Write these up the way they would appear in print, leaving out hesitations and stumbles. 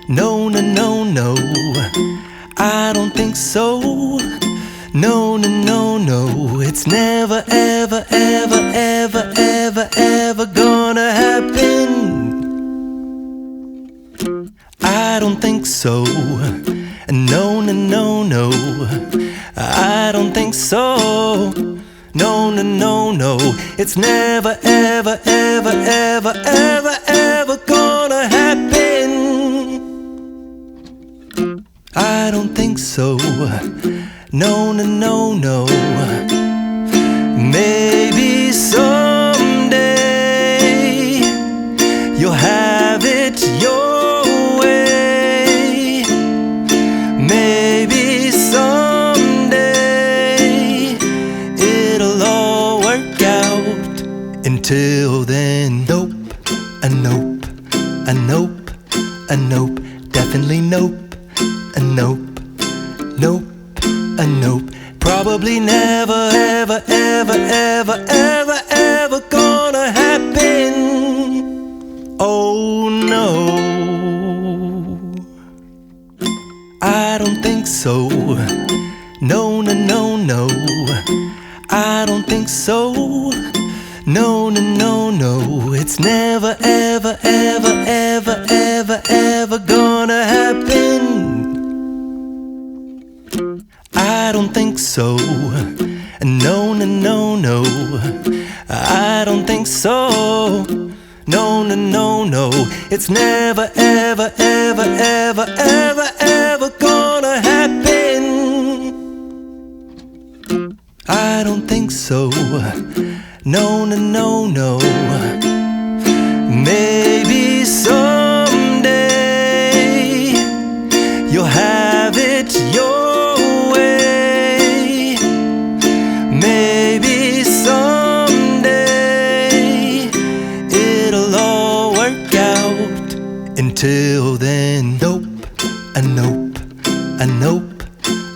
No, no, no, no, I don't think so. No, no, no, no, it's never, ever, ever, ever, ever, ever gonna happen. I don't think so. No, no, no, no, I don't think so. No, no, no, no, it's never, ever, ever, ever, ever, ever gonna happen. I don't think so. No, no, no, no. Maybe someday you'll have it your way. Maybe someday it'll all work out. Until then, nope, a nope, a nope, a nope, definitely nope, a nope, nope, a nope. Probably never, ever, ever, ever, ever, ever gonna happen. Oh no, I don't think so. No, no, no, no, I don't think so. No, no, no, no, it's never, ever, ever, ever, ever, ever gonna happen. I don't think so. No, no, no, no, I don't think so. No, no, no, no, it's never, ever, ever, ever, ever, ever gonna happen. I don't think so. No, no, no, no. Maybe someday you'll have it your way. Maybe someday it'll all work out. Until then, nope, a nope, a nope,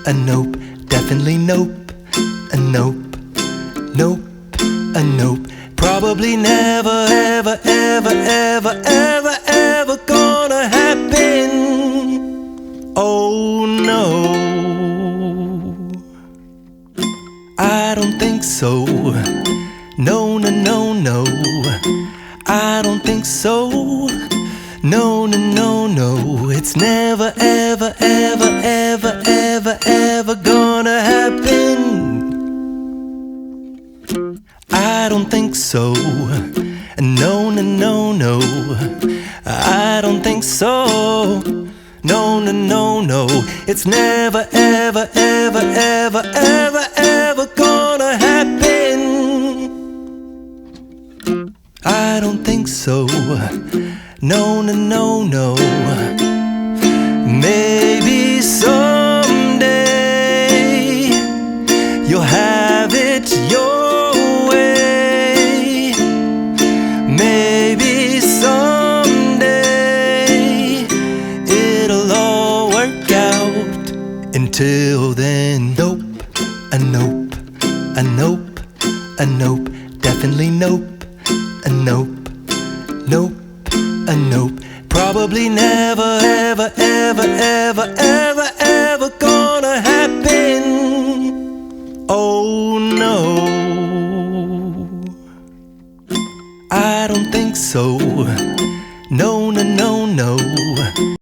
a nope, definitely nope, a nope, nope, a nope. Probably never, ever, ever, ever, ever, ever gonna happen. Oh no, I don't think so. No, no, no, no, I don't think so. No, no, no, no, it's never, ever, ever, ever, ever, ever gonna happen. I don't think so. No, no, no, no, I don't think so. No, no, no, no, it's never, ever, ever, ever, ever, ever gonna happen. I don't think so. No, no, no, no. Maybe someday you'll have it your way. Maybe someday it'll all work out. Until then, nope, a nope, a nope, a nope, definitely nope, a nope, nope, a nope. Probably never, ever, ever, ever, ever, ever gonna happen. Oh no, I don't think so. No, no, no, no,